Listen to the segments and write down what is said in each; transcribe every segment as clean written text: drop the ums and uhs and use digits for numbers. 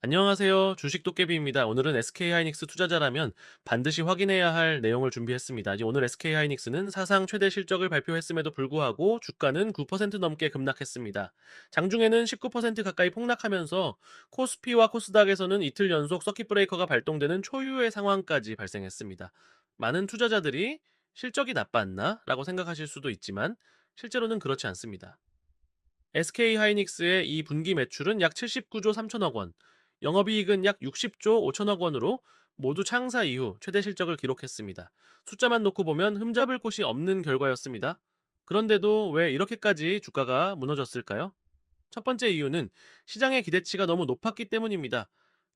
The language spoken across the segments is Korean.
안녕하세요. 주식 도깨비입니다. 오늘은 SK하이닉스 투자자라면 반드시 확인해야 할 내용을 준비했습니다. 오늘 SK하이닉스는 사상 최대 실적을 발표했음에도 불구하고 주가는 9% 넘게 급락했습니다. 장중에는 19% 가까이 폭락하면서 코스피와 코스닥에서는 이틀 연속 서킷 브레이커가 발동되는 초유의 상황까지 발생했습니다. 많은 투자자들이 실적이 나빴나? 라고 생각하실 수도 있지만 실제로는 그렇지 않습니다. SK하이닉스의 이 분기 매출은 약 79조 3천억 원, 영업이익은 약 60조 5천억 원으로 모두 창사 이후 최대 실적을 기록했습니다. 숫자만 놓고 보면 흠잡을 곳이 없는 결과였습니다. 그런데도 왜 이렇게까지 주가가 무너졌을까요? 첫 번째 이유는 시장의 기대치가 너무 높았기 때문입니다.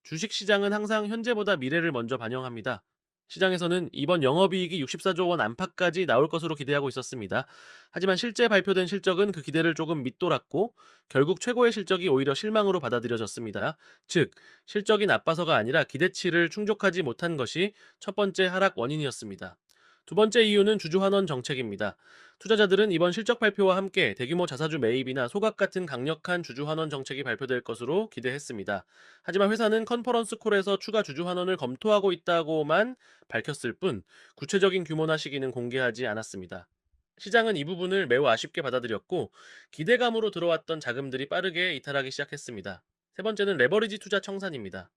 주식 시장은 항상 현재보다 미래를 먼저 반영합니다. 시장에서는 이번 영업이익이 64조 원 안팎까지 나올 것으로 기대하고 있었습니다. 하지만 실제 발표된 실적은 그 기대를 조금 밑돌았고 결국 최고의 실적이 오히려 실망으로 받아들여졌습니다. 즉, 실적이 나빠서가 아니라 기대치를 충족하지 못한 것이 첫 번째 하락 원인이었습니다. 두 번째 이유는 주주환원 정책입니다. 투자자들은 이번 실적 발표와 함께 대규모 자사주 매입이나 소각 같은 강력한 주주환원 정책이 발표될 것으로 기대했습니다. 하지만 회사는 컨퍼런스 콜에서 추가 주주환원을 검토하고 있다고만 밝혔을 뿐 구체적인 규모나 시기는 공개하지 않았습니다. 시장은 이 부분을 매우 아쉽게 받아들였고 기대감으로 들어왔던 자금들이 빠르게 이탈하기 시작했습니다. 세 번째는 레버리지 투자 청산입니다.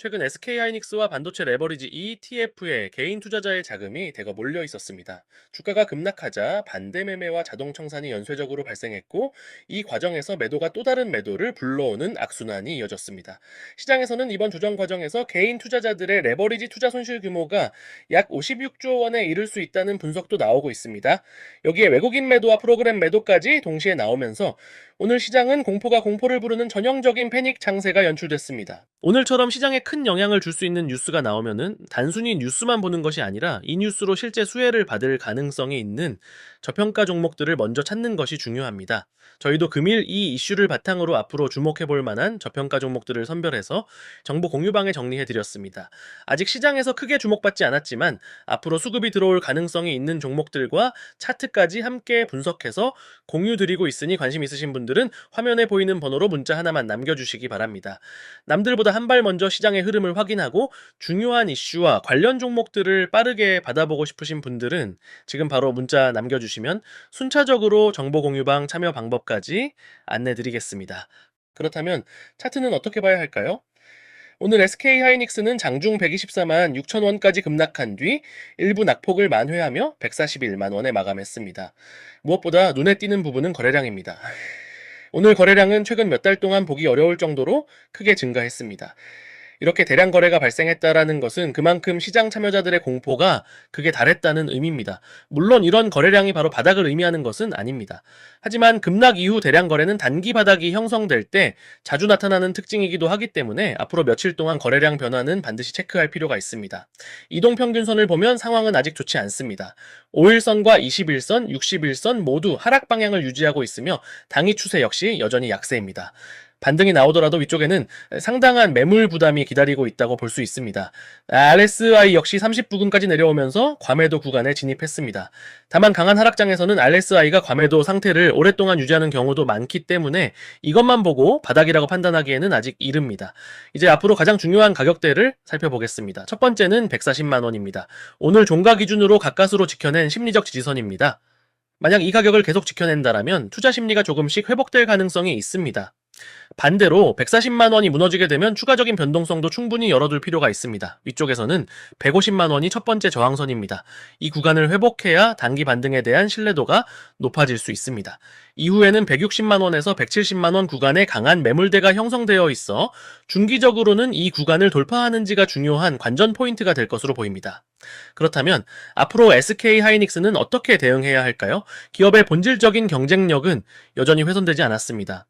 최근 SK하이닉스와 반도체 레버리지 ETF에 개인 투자자의 자금이 대거 몰려 있었습니다. 주가가 급락하자 반대 매매와 자동 청산이 연쇄적으로 발생했고 이 과정에서 매도가 또 다른 매도를 불러오는 악순환이 이어졌습니다. 시장에서는 이번 조정 과정에서 개인 투자자들의 레버리지 투자 손실 규모가 약 56조 원에 이를 수 있다는 분석도 나오고 있습니다. 여기에 외국인 매도와 프로그램 매도까지 동시에 나오면서 오늘 시장은 공포가 공포를 부르는 전형적인 패닉 장세가 연출됐습니다. 오늘처럼 시장에 큰 영향을 줄 수 있는 뉴스가 나오면은 단순히 뉴스만 보는 것이 아니라 이 뉴스로 실제 수혜를 받을 가능성이 있는 저평가 종목들을 먼저 찾는 것이 중요합니다. 저희도 금일 이 이슈를 바탕으로 앞으로 주목해 볼 만한 저평가 종목들을 선별해서 정보 공유방에 정리해 드렸습니다. 아직 시장에서 크게 주목받지 않았지만 앞으로 수급이 들어올 가능성이 있는 종목들과 차트까지 함께 분석해서 공유 드리고 있으니 관심 있으신 분들은 화면에 보이는 번호로 문자 하나만 남겨주시기 바랍니다. 남들보다 한 발 먼저 시장의 흐름을 확인하고 중요한 이슈와 관련 종목들을 빠르게 받아보고 싶으신 분들은 지금 바로 문자 남겨주시면 순차적으로 정보 공유방 참여 방법까지 안내드리겠습니다. 그렇다면 차트는 어떻게 봐야 할까요? 오늘 SK하이닉스는 장중 124만 6천 원까지 급락한 뒤 일부 낙폭을 만회하며 141만 원에 마감했습니다. 무엇보다 눈에 띄는 부분은 거래량입니다. 오늘 거래량은 최근 몇 달 동안 보기 어려울 정도로 크게 증가했습니다. 이렇게 대량 거래가 발생했다라는 것은 그만큼 시장 참여자들의 공포가 극에 달했다는 의미입니다. 물론 이런 거래량이 바로 바닥을 의미하는 것은 아닙니다. 하지만 급락 이후 대량 거래는 단기 바닥이 형성될 때 자주 나타나는 특징이기도 하기 때문에 앞으로 며칠 동안 거래량 변화는 반드시 체크할 필요가 있습니다. 이동평균선을 보면 상황은 아직 좋지 않습니다. 5일선과 21선, 61선 모두 하락 방향을 유지하고 있으며 당일 추세 역시 여전히 약세입니다. 반등이 나오더라도 위쪽에는 상당한 매물 부담이 기다리고 있다고 볼 수 있습니다. RSI 역시 30부근까지 내려오면서 과매도 구간에 진입했습니다. 다만 강한 하락장에서는 RSI가 과매도 상태를 오랫동안 유지하는 경우도 많기 때문에 이것만 보고 바닥이라고 판단하기에는 아직 이릅니다. 이제 앞으로 가장 중요한 가격대를 살펴보겠습니다. 첫 번째는 140만 원입니다. 오늘 종가 기준으로 가까스로 지켜낸 심리적 지지선입니다. 만약 이 가격을 계속 지켜낸다면 투자 심리가 조금씩 회복될 가능성이 있습니다. 반대로 140만 원이 무너지게 되면 추가적인 변동성도 충분히 열어둘 필요가 있습니다. 위쪽에서는 150만 원이 첫 번째 저항선입니다. 이 구간을 회복해야 단기 반등에 대한 신뢰도가 높아질 수 있습니다. 이후에는 160만 원에서 170만 원 구간에 강한 매물대가 형성되어 있어 중기적으로는 이 구간을 돌파하는지가 중요한 관전 포인트가 될 것으로 보입니다. 그렇다면 앞으로 SK하이닉스는 어떻게 대응해야 할까요? 기업의 본질적인 경쟁력은 여전히 훼손되지 않았습니다.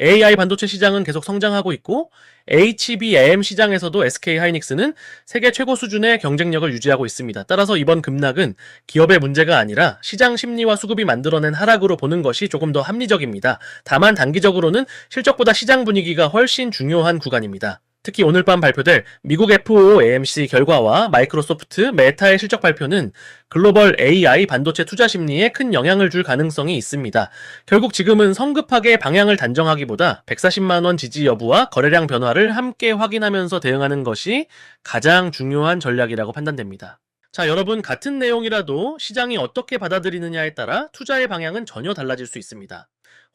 AI 반도체 시장은 계속 성장하고 있고 HBM 시장에서도 SK하이닉스는 세계 최고 수준의 경쟁력을 유지하고 있습니다. 따라서 이번 급락은 기업의 문제가 아니라 시장 심리와 수급이 만들어낸 하락으로 보는 것이 조금 더 합리적입니다. 다만 단기적으로는 실적보다 시장 분위기가 훨씬 중요한 구간입니다. 특히 오늘 밤 발표될 미국 FOAMC 결과와 마이크로소프트, 메타의 실적 발표는 글로벌 AI 반도체 투자 심리에 큰 영향을 줄 가능성이 있습니다. 결국 지금은 성급하게 방향을 단정하기보다 140만 원 지지 여부와 거래량 변화를 함께 확인하면서 대응하는 것이 가장 중요한 전략이라고 판단됩니다. 자, 여러분, 같은 내용이라도 시장이 어떻게 받아들이느냐에 따라 투자의 방향은 전혀 달라질 수 있습니다.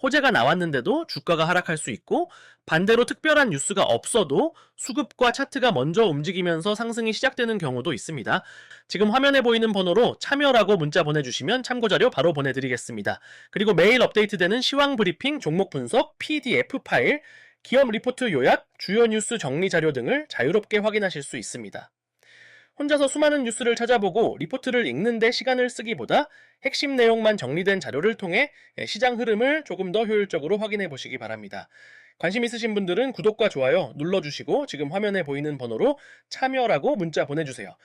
호재가 나왔는데도 주가가 하락할 수 있고, 반대로 특별한 뉴스가 없어도 수급과 차트가 먼저 움직이면서 상승이 시작되는 경우도 있습니다. 지금 화면에 보이는 번호로 참여라고 문자 보내주시면 참고자료 바로 보내드리겠습니다. 그리고 매일 업데이트되는 시황 브리핑, 종목 분석, PDF 파일, 기업 리포트 요약, 주요 뉴스 정리 자료 등을 자유롭게 확인하실 수 있습니다. 혼자서 수많은 뉴스를 찾아보고 리포트를 읽는데 시간을 쓰기보다 핵심 내용만 정리된 자료를 통해 시장 흐름을 조금 더 효율적으로 확인해 보시기 바랍니다. 관심 있으신 분들은 구독과 좋아요 눌러주시고 지금 화면에 보이는 번호로 참여라고 문자 보내주세요.